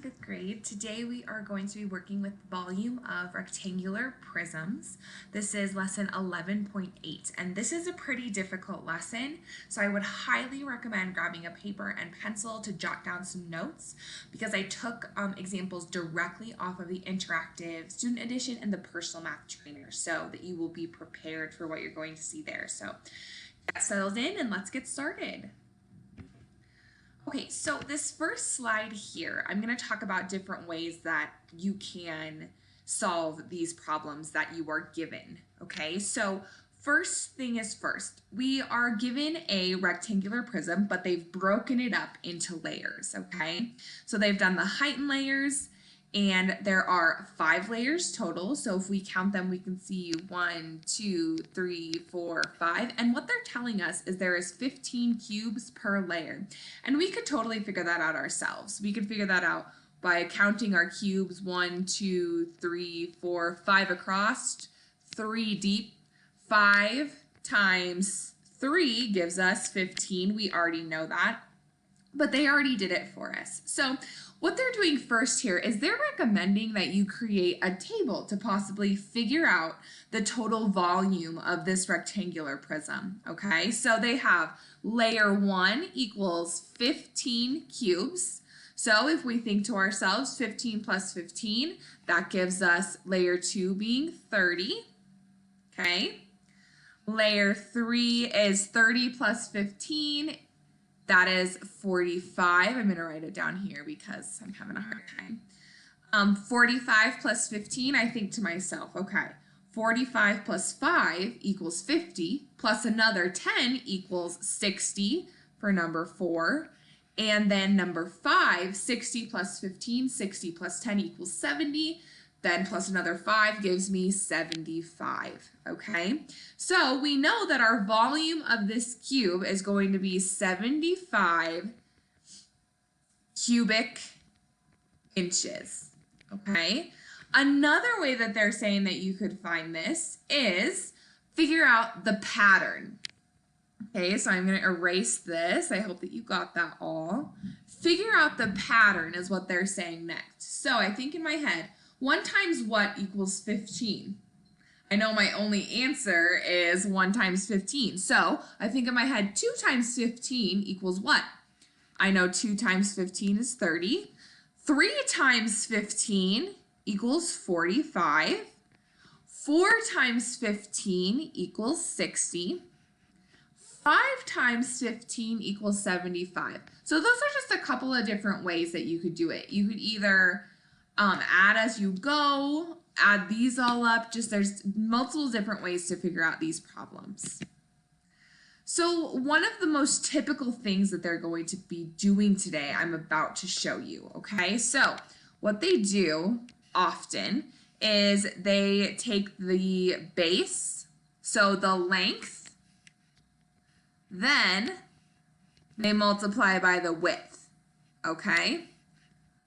fifth grade. Today we are going to be working with volume of rectangular prisms. This is lesson 11.8, and this is a pretty difficult lesson, so I would highly recommend grabbing a paper and pencil to jot down some notes because I took examples directly off of the interactive student edition and the personal math trainer so that you will be prepared for what you're going to see there. So get settled in and let's get started. Okay, so this first slide here, I'm going to talk about different ways that you can solve these problems that you are given. Okay, so first thing is first, we are given a rectangular prism, but they've broken it up into layers. Okay, so they've done the height in layers, and there are 5 layers total. So if we count them, we can see 1, 2, 3, 4, 5. And what they're telling us is there is 15 cubes per layer. And we could totally figure that out ourselves. We could figure that out by counting our cubes 1, 2, 3, 4, 5 across, 3 deep. 5 times 3 gives us 15. We already know that, but they already did it for us. So what they're doing first here is they're recommending that you create a table to possibly figure out the total volume of this rectangular prism, okay? So they have layer 1 equals 15 cubes. So if we think to ourselves 15 plus 15, that gives us layer 2 being 30, okay? Layer 3 is 30 plus 15. That is 45. I'm going to write it down here because I'm having a hard time. 45 plus 15, I think to myself, okay, 45 plus 5 equals 50, plus another 10 equals 60 for number 4. And then number 5, 60 plus 15, 60 plus 10 equals 70. Then plus another 5 gives me 75, okay? So we know that our volume of this cube is going to be 75 cubic inches, okay? Another way that they're saying that you could find this is figure out the pattern. Okay, so I'm going to erase this. I hope that you got that all. Figure out the pattern is what they're saying next. So I think in my head, 1 times what equals 15? I know my only answer is 1 times 15. So I think in my head 2 times 15 equals what? I know 2 times 15 is 30. 3 times 15 equals 45. 4 times 15 equals 60. 5 times 15 equals 75. So those are just a couple of different ways that you could do it. You could either add as you go, add these all up, just there's multiple different ways to figure out these problems. So one of the most typical things that they're going to be doing today, I'm about to show you, okay? So what they do often is they take the base, so the length, then they multiply by the width, okay?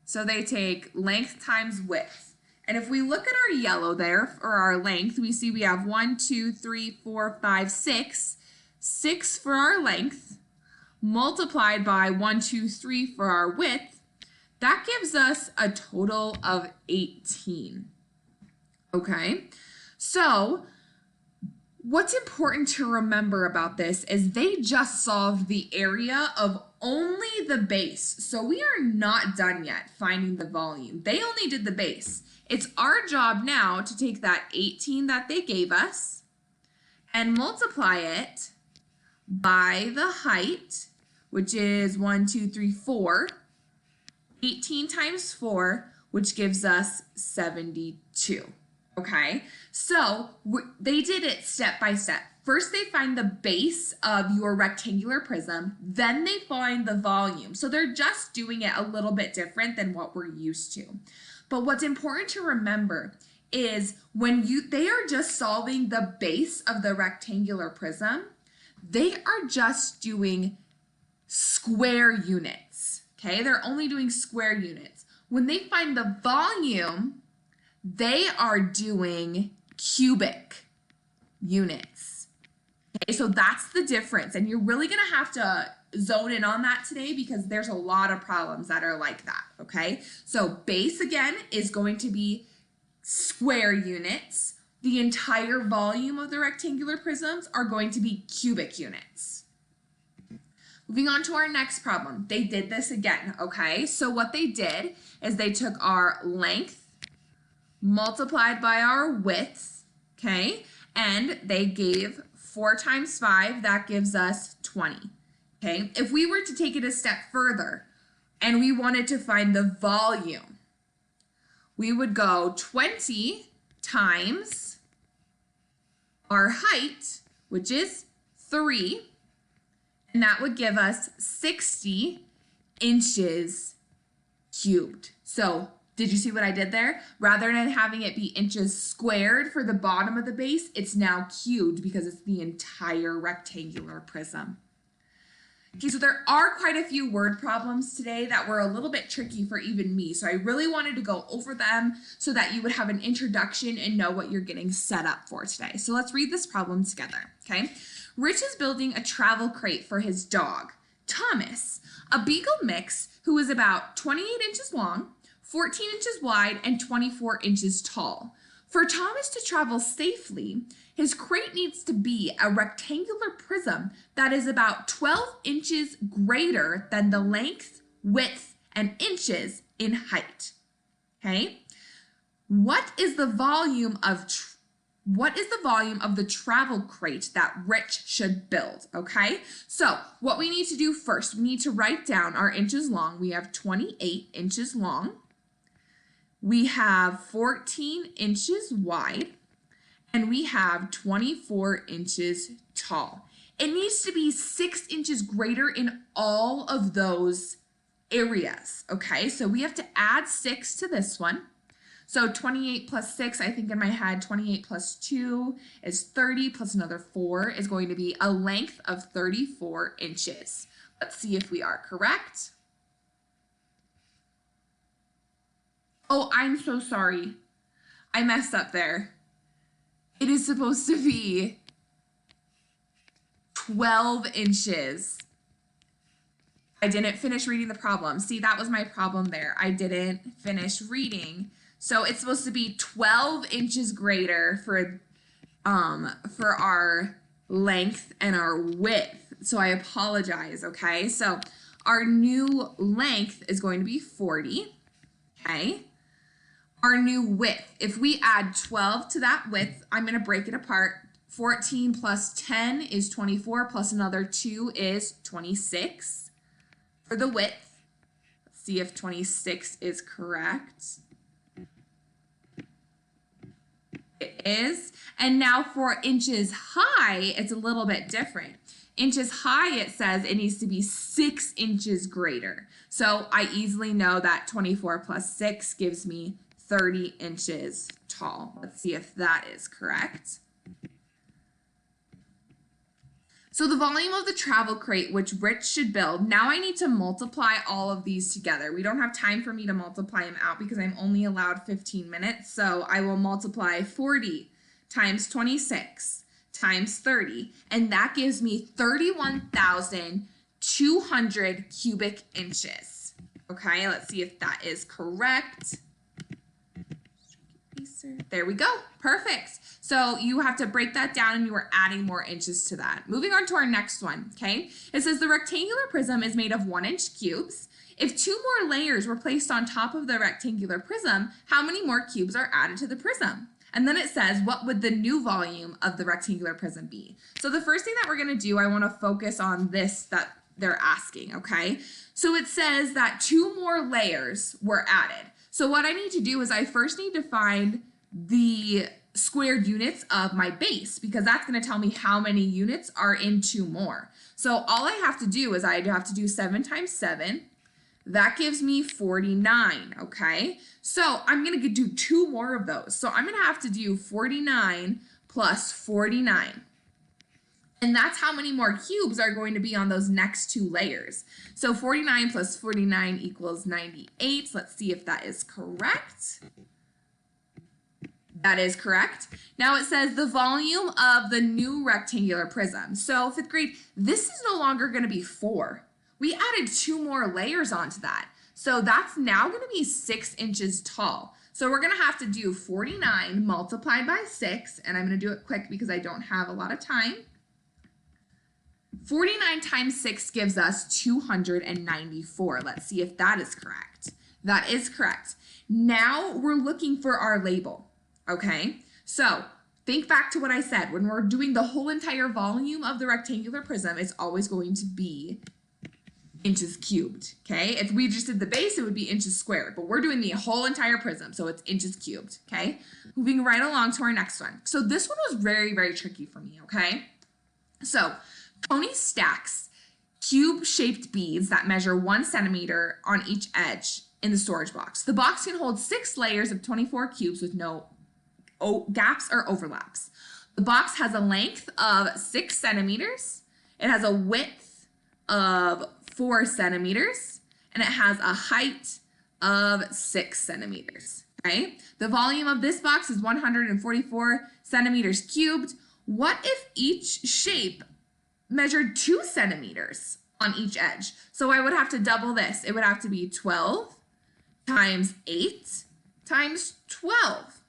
So they take length times width. And if we look at our yellow there for our length, we see we have 1, 2, 3, 4, 5, 6. 6 for our length multiplied by 1, 2, 3 for our width. That gives us a total of 18. Okay, so what's important to remember about this is they just solved the area of only the base. So we are not done yet finding the volume. They only did the base. It's our job now to take that 18 that they gave us and multiply it by the height, which is 1, 2, 3, 4. 18 times 4, which gives us 72. Okay, so they did it step by step. First, they find the base of your rectangular prism, then they find the volume. So they're just doing it a little bit different than what we're used to. But what's important to remember is when they are just solving the base of the rectangular prism, they are just doing square units. Okay, they're only doing square units. When they find the volume, they are doing cubic units. Okay, so that's the difference. And you're really going to have to zone in on that today because there's a lot of problems that are like that, okay? So base, again, is going to be square units. The entire volume of the rectangular prisms are going to be cubic units. Moving on to our next problem. They did this again, okay? So what they did is they took our length multiplied by our width, okay? And they gave 4 times 5, that gives us 20, okay? If we were to take it a step further and we wanted to find the volume, we would go 20 times our height, which is 3, and that would give us 60 inches cubed. So did you see what I did there? Rather than having it be inches squared for the bottom of the base, it's now cubed because it's the entire rectangular prism. Okay, so there are quite a few word problems today that were a little bit tricky for even me. So I really wanted to go over them so that you would have an introduction and know what you're getting set up for today. So let's read this problem together, okay? Rich is building a travel crate for his dog, Thomas, a beagle mix who is about 28 inches long, 14 inches wide, and 24 inches tall. For Thomas to travel safely, his crate needs to be a rectangular prism that is about 12 inches greater than the length, width, and inches in height. Okay? What is the volume of the travel crate that Rich should build? Okay? So, what we need to do first, we need to write down our inches long. We have 28 inches long. We have 14 inches wide, and we have 24 inches tall. It needs to be 6 inches greater in all of those areas, okay? So we have to add 6 to this one. So 28 plus 6, I think in my head, 28 plus 2 is 30, plus another 4 is going to be a length of 34 inches. Let's see if we are correct. Oh, I'm so sorry. I messed up there. It is supposed to be 12 inches. I didn't finish reading the problem. See, that was my problem there. I didn't finish reading. So it's supposed to be 12 inches greater for our length and our width. So I apologize, okay? So our new length is going to be 40, okay? Our new width, if we add 12 to that width, I'm going to break it apart. 14 plus 10 is 24, plus another 2 is 26 for the width. Let's see if 26 is correct. It is. And now for inches high, it's a little bit different. Inches high, it says it needs to be 6 inches greater. So I easily know that 24 plus 6 gives me 30 inches tall. Let's see if that is correct. So the volume of the travel crate, which Rich should build, now I need to multiply all of these together. We don't have time for me to multiply them out because I'm only allowed 15 minutes. So I will multiply 40 times 26 times 30, and that gives me 31,200 cubic inches. Okay, let's see if that is correct. There we go. Perfect. So you have to break that down and you are adding more inches to that. Moving on to our next one, okay? It says the rectangular prism is made of 1-inch cubes. If 2 more layers were placed on top of the rectangular prism, how many more cubes are added to the prism? And then it says, what would the new volume of the rectangular prism be? So the first thing that we're going to do, I want to focus on this that they're asking, okay? So it says that 2 more layers were added. So what I need to do is I first need to find the squared units of my base because that's going to tell me how many units are in 2 more. So all I have to do is I have to do 7 times 7. That gives me 49, okay? So I'm going to do 2 more of those. So I'm going to have to do 49 plus 49. And that's how many more cubes are going to be on those next 2 layers. So 49 plus 49 equals 98. Let's see if that is correct. That is correct. Now it says the volume of the new rectangular prism. So 5th grade, this is no longer going to be 4. We added 2 more layers onto that. So that's now going to be 6 inches tall. So we're going to have to do 49 multiplied by 6, and I'm going to do it quick because I don't have a lot of time. 49 times 6 gives us 294. Let's see if that is correct. That is correct. Now we're looking for our label, okay? So think back to what I said. When we're doing the whole entire volume of the rectangular prism, it's always going to be inches cubed, okay? If we just did the base, it would be inches squared, but we're doing the whole entire prism, so it's inches cubed, okay? Moving right along to our next one. So this one was very, very tricky for me, okay? So Tony stacks cube-shaped beads that measure 1 centimeter on each edge in the storage box. The box can hold 6 layers of 24 cubes with no gaps or overlaps. The box has a length of 6 centimeters. It has a width of 4 centimeters, and it has a height of 6 centimeters, okay? The volume of this box is 144 centimeters cubed. What if each shape measured 2 centimeters on each edge? So I would have to double this. It would have to be 12 times 8 times 12.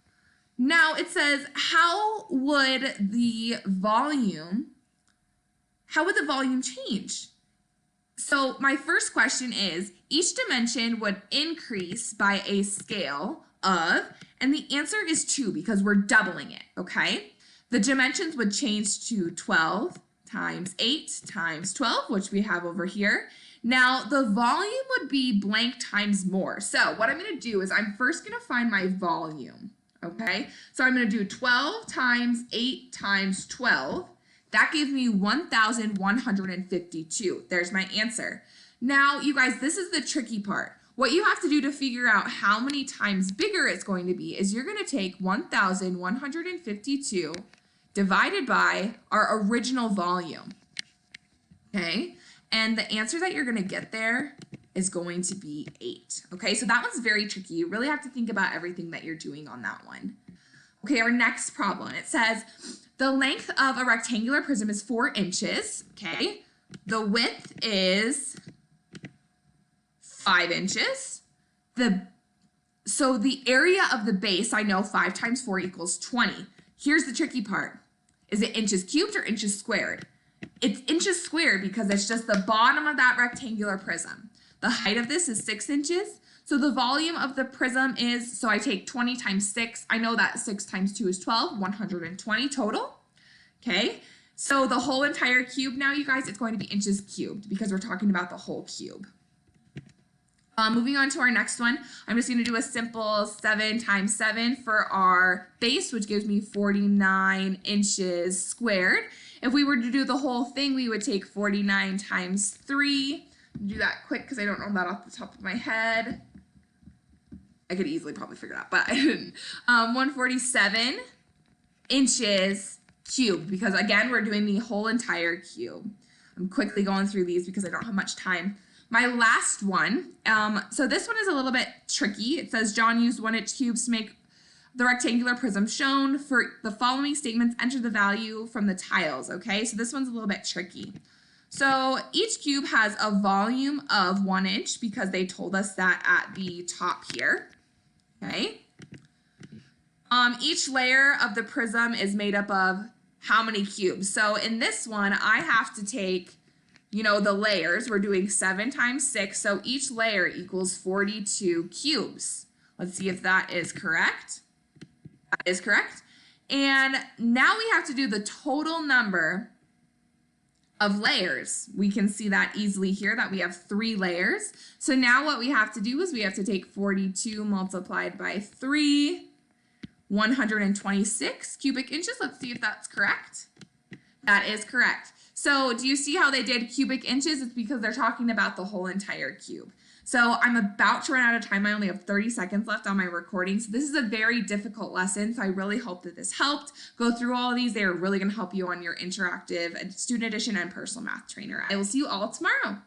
Now it says, how would the volume change? So my first question is, each dimension would increase by a scale of, and the answer is 2 because we're doubling it, okay? The dimensions would change to 12 times 8 times 12, which we have over here. Now the volume would be blank times more. So what I'm going to do is I'm first going to find my volume, okay? So I'm going to do 12 times 8 times 12. That gives me 1,152. There's my answer. Now, you guys, this is the tricky part. What you have to do to figure out how many times bigger it's going to be is you're going to take 1,152 divided by our original volume, okay? And the answer that you're going to get there is going to be 8, okay? So that one's very tricky. You really have to think about everything that you're doing on that one. Okay, our next problem, it says the length of a rectangular prism is 4 inches, okay? The width is 5 inches. So the area of the base, I know 5 times 4 equals 20. Here's the tricky part. Is it inches cubed or inches squared? It's inches squared because it's just the bottom of that rectangular prism. The height of this is 6 inches. So the volume of the prism is, so I take 20 times 6. I know that 6 times 2 is 12, 120 total. Okay, so the whole entire cube now, you guys, it's going to be inches cubed because we're talking about the whole cube. Moving on to our next one, I'm just going to do a simple 7 times 7 for our base, which gives me 49 inches squared. If we were to do the whole thing, we would take 49 times 3. Do that quick because I don't know that off the top of my head. I could easily probably figure it out, but I didn't. 147 inches cubed because, again, we're doing the whole entire cube. I'm quickly going through these because I don't have much time. My last one, so this one is a little bit tricky. It says John used 1-inch cubes to make the rectangular prism shown. For the following statements, enter the value from the tiles, okay? So this one's a little bit tricky. So each cube has a volume of 1 inch because they told us that at the top here, okay? Each layer of the prism is made up of how many cubes? So in this one, I have to take, the layers. We're doing 7 times 6, so each layer equals 42 cubes. Let's see if that is correct. That is correct. And now we have to do the total number of layers. We can see that easily here that we have 3 layers. So now what we have to do is we have to take 42 multiplied by 3, 126 cubic inches. Let's see if that's correct. That is correct. So do you see how they did cubic inches? It's because they're talking about the whole entire cube. So I'm about to run out of time. I only have 30 seconds left on my recording. So this is a very difficult lesson. So I really hope that this helped. Go through all of these. They are really going to help you on your interactive student edition and personal math trainer. I will see you all tomorrow.